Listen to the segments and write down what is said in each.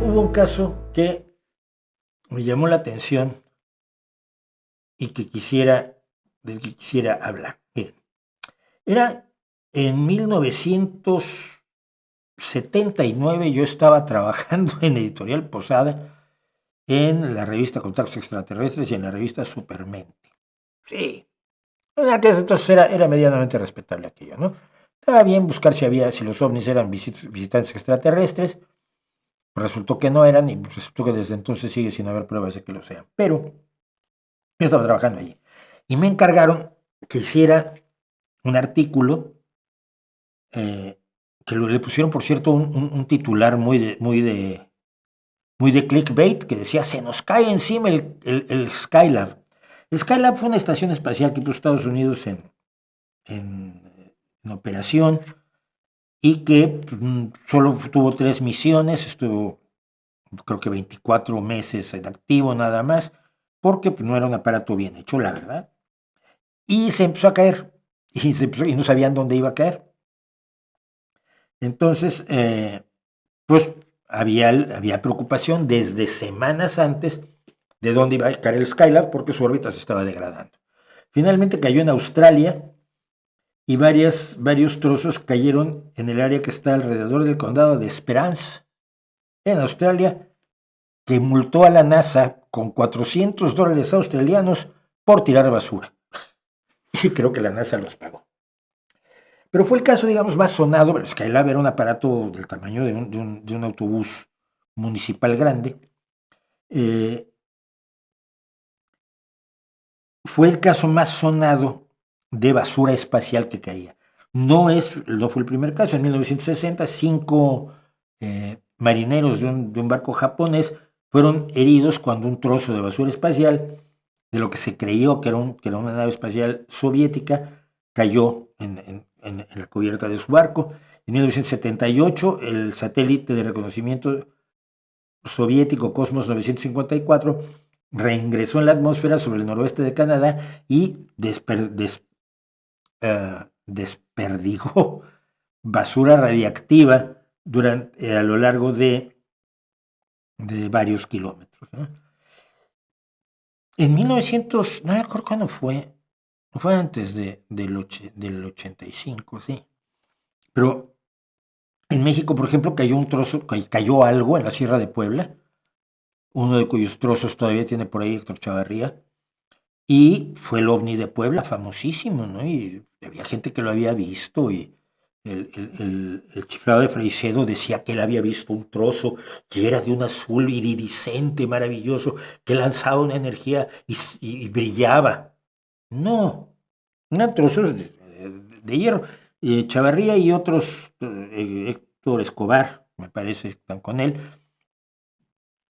Hubo un caso que me llamó la atención y del que quisiera hablar. Miren, era en 1979, yo estaba trabajando en Editorial Posada, en la revista Contactos Extraterrestres y en la revista Supermente. Sí, en aquel entonces era medianamente respetable aquello, ¿no? Estaba bien buscar si los ovnis eran visitantes extraterrestres. Resultó que no eran y resultó que desde entonces sigue sin haber pruebas de que lo sean. Pero yo estaba trabajando allí y me encargaron que hiciera un artículo que le pusieron, por cierto, un titular muy de clickbait que decía: se nos cae encima el Skylab. El Skylab fue una estación espacial que puso Estados Unidos en operación y que solo tuvo 3 misiones, estuvo creo que 24 meses en activo nada más, porque no era un aparato bien hecho, la verdad. Y se empezó a caer, y no sabían dónde iba a caer. Entonces, pues había preocupación desde semanas antes de dónde iba a caer el Skylab, porque su órbita se estaba degradando. Finalmente cayó en Australia y varios trozos cayeron en el área que está alrededor del condado de Esperance, en Australia, que multó a la NASA con $400 australianos por tirar basura. Y creo que la NASA los pagó. Pero fue el caso, digamos, más sonado. El Skylab era un aparato del tamaño de un autobús municipal grande. Fue el caso más sonado de basura espacial que caía. No fue el primer caso. En 1960, 5 marineros de un barco japonés fueron heridos cuando un trozo de basura espacial, de lo que se creyó que era una nave espacial soviética, cayó en la cubierta de su barco. En 1978, el satélite de reconocimiento soviético Cosmos 954 reingresó en la atmósfera sobre el noroeste de Canadá y desperdigó basura radiactiva a lo largo de varios kilómetros, ¿no? En 1900, no me acuerdo cuándo fue antes del 85, sí. Pero en México, por ejemplo, cayó algo en la Sierra de Puebla, uno de cuyos trozos todavía tiene por ahí Héctor Chavarría, y fue el ovni de Puebla, famosísimo, ¿no? Y había gente que lo había visto, y el chiflado de Freixedo decía que él había visto un trozo que era de un azul iridiscente, maravilloso, que lanzaba una energía y brillaba. No, eran trozos de hierro. Chavarría y otros, Héctor Escobar, me parece, están con él,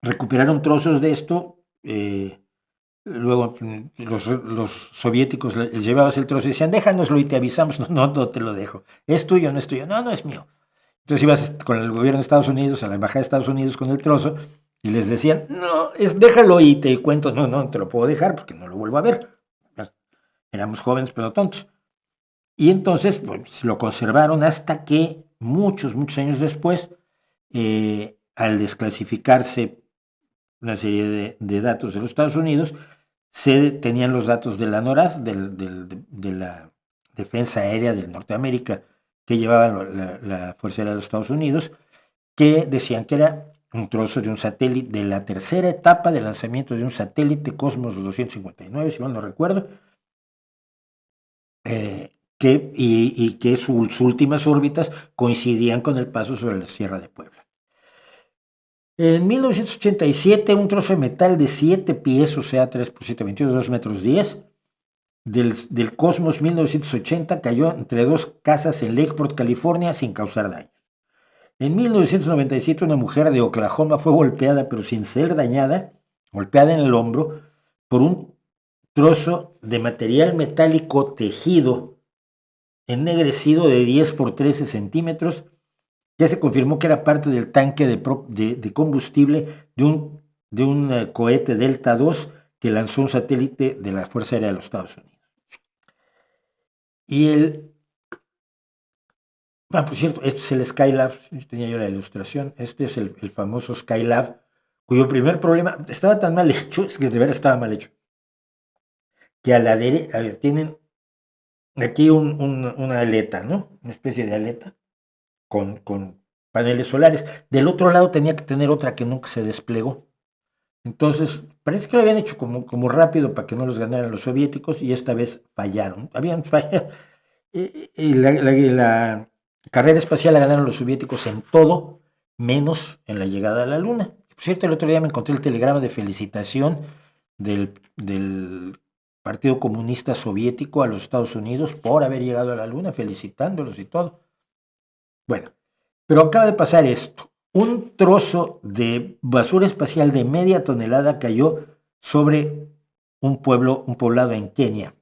recuperaron trozos de esto. Luego los soviéticos les llevabas el trozo y decían: déjanoslo y te avisamos. No te lo dejo. ¿Es tuyo? No es tuyo. No es mío. Entonces ibas con el gobierno de Estados Unidos, a la embajada de Estados Unidos con el trozo, y les decían: no, déjalo y te cuento. No te lo puedo dejar porque no lo vuelvo a ver. Éramos jóvenes pero tontos. Y entonces pues, lo conservaron hasta que muchos años después, al desclasificarse una serie de datos de los Estados Unidos, se tenían los datos de la NORAD, de la Defensa Aérea de Norteamérica, que llevaba la Fuerza Aérea de los Estados Unidos, que decían que era un trozo de un satélite, de la tercera etapa de lanzamiento de un satélite Cosmos 259, si mal no recuerdo, que sus últimas órbitas coincidían con el paso sobre la Sierra de Puebla. En 1987, un trozo de metal de 7 pies, o sea, 3 por 7, 22, 2 metros 10, del Cosmos 1980 cayó entre dos casas en Lakeport, California, sin causar daño. En 1997, una mujer de Oklahoma fue golpeada, pero sin ser dañada, golpeada en el hombro, por un trozo de material metálico tejido ennegrecido de 10 por 13 centímetros, que se confirmó que era parte del tanque de combustible de un cohete Delta II que lanzó un satélite de la Fuerza Aérea de los Estados Unidos. Y Por cierto, este es el Skylab, tenía yo la ilustración, este es el famoso Skylab, cuyo primer problema estaba tan mal hecho, es que de verdad estaba mal hecho, que a la derecha tienen aquí una aleta, ¿no? Una especie de aleta con paneles solares. Del otro lado tenía que tener otra que nunca se desplegó. Entonces, parece que lo habían hecho como rápido para que no los ganaran los soviéticos y esta vez fallaron. Habían fallado. Y la carrera espacial la ganaron los soviéticos en todo, menos en la llegada a la Luna. Por cierto, el otro día me encontré el telegrama de felicitación del Partido Comunista Soviético a los Estados Unidos por haber llegado a la Luna, felicitándolos y todo. Bueno, pero acaba de pasar esto. Un trozo de basura espacial de media tonelada cayó sobre un poblado en Kenia.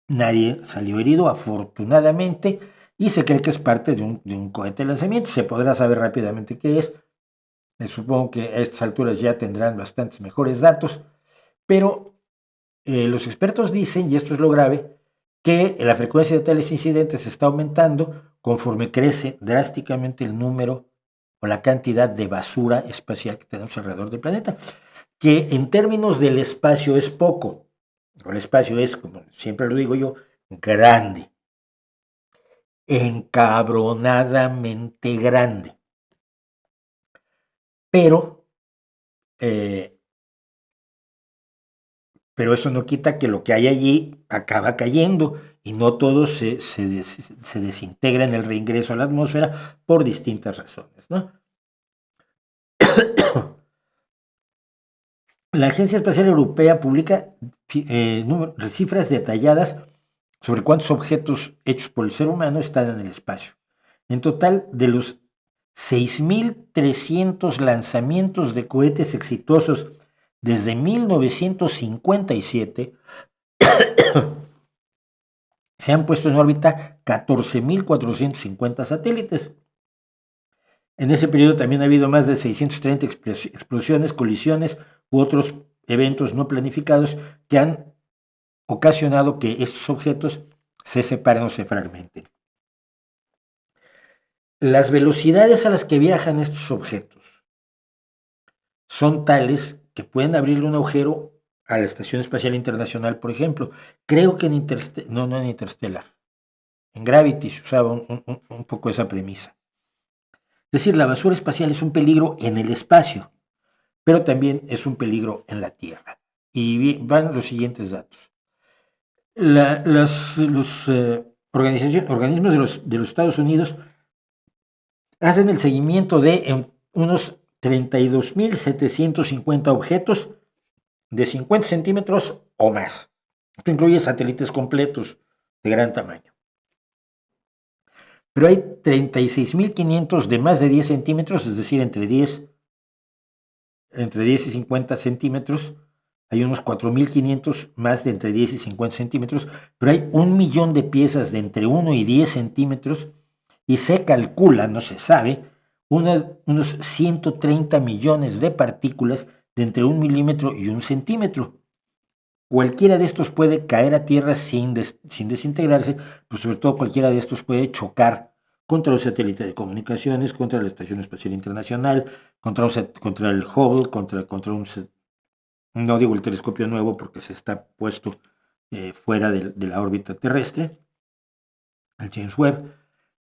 Nadie salió herido, afortunadamente, y se cree que es parte de un cohete de lanzamiento. Se podrá saber rápidamente qué es. Me supongo que a estas alturas ya tendrán bastantes mejores datos, pero los expertos dicen, y esto es lo grave, que la frecuencia de tales incidentes está aumentando conforme crece drásticamente el número o la cantidad de basura espacial que tenemos alrededor del planeta, que en términos del espacio es poco. El espacio es, como siempre lo digo yo, grande, encabronadamente grande. Pero, eh, pero eso no quita que lo que hay allí acaba cayendo y no todo se desintegra en el reingreso a la atmósfera por distintas razones, ¿no? La Agencia Espacial Europea publica cifras detalladas sobre cuántos objetos hechos por el ser humano están en el espacio. En total, de los 6.300 lanzamientos de cohetes exitosos desde 1957, se han puesto en órbita 14.450 satélites. En ese periodo también ha habido más de 630 explosiones, colisiones u otros eventos no planificados que han ocasionado que estos objetos se separen o se fragmenten. Las velocidades a las que viajan estos objetos son tales que pueden abrirle un agujero a la Estación Espacial Internacional, por ejemplo. Creo que en Interstellar, en Gravity se usaba un poco esa premisa. Es decir, la basura espacial es un peligro en el espacio, pero también es un peligro en la Tierra. Y van los siguientes datos. Los organismos de los Estados Unidos hacen el seguimiento de unos 32.750 objetos de 50 centímetros o más. Esto incluye satélites completos de gran tamaño. Pero hay 36.500 de más de 10 centímetros, es decir, entre 10 y 50 centímetros. Hay unos 4.500 más de entre 10 y 50 centímetros, pero hay 1.000.000 de piezas de entre 1 y 10 centímetros y se calcula, no se sabe, unos 130 millones de partículas de entre 1 milímetro y 1 centímetro. Cualquiera de estos puede caer a tierra sin desintegrarse, pero sobre todo cualquiera de estos puede chocar contra los satélites de comunicaciones, contra la Estación Espacial Internacional, contra el Hubble, contra un, no digo el telescopio nuevo porque se está puesto fuera de la órbita terrestre, el James Webb,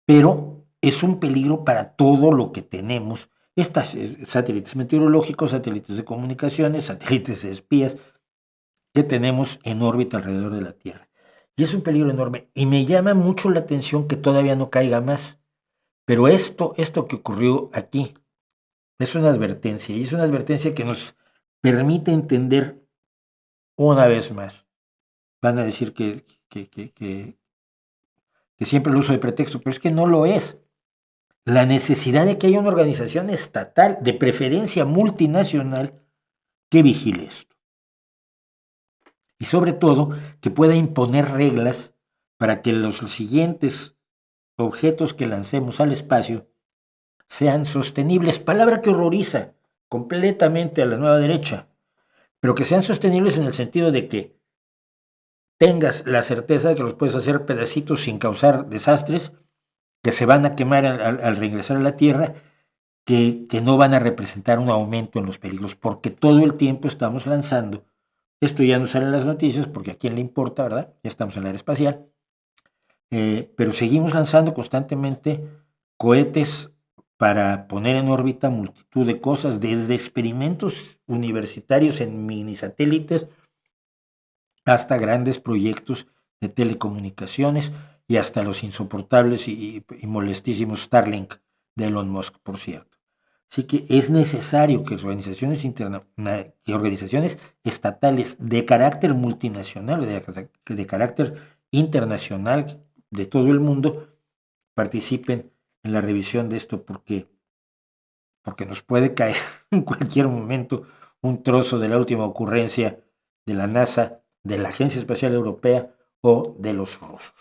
pero es un peligro para todo lo que tenemos. Estas satélites meteorológicos, satélites de comunicaciones, satélites de espías que tenemos en órbita alrededor de la Tierra. Y es un peligro enorme. Y me llama mucho la atención que todavía no caiga más. Pero esto que ocurrió aquí es una advertencia. Y es una advertencia que nos permite entender una vez más. Van a decir que siempre lo uso de pretexto, pero es que no lo es. La necesidad de que haya una organización estatal, de preferencia multinacional, que vigile esto. Y sobre todo, que pueda imponer reglas para que los siguientes objetos que lancemos al espacio sean sostenibles. Palabra que horroriza completamente a la nueva derecha, pero que sean sostenibles en el sentido de que tengas la certeza de que los puedes hacer pedacitos sin causar desastres que se van a quemar al regresar a la Tierra, que no van a representar un aumento en los peligros, porque todo el tiempo estamos lanzando, esto ya no sale en las noticias, porque a quién le importa, ¿verdad? Ya estamos en la era espacial, pero seguimos lanzando constantemente cohetes para poner en órbita multitud de cosas, desde experimentos universitarios en mini satélites hasta grandes proyectos de telecomunicaciones y hasta los insoportables y molestísimos Starlink de Elon Musk, por cierto. Así que es necesario que organizaciones estatales de carácter multinacional, de carácter internacional de todo el mundo, participen en la revisión de esto, porque nos puede caer en cualquier momento un trozo de la última ocurrencia de la NASA, de la Agencia Espacial Europea o de los rusos.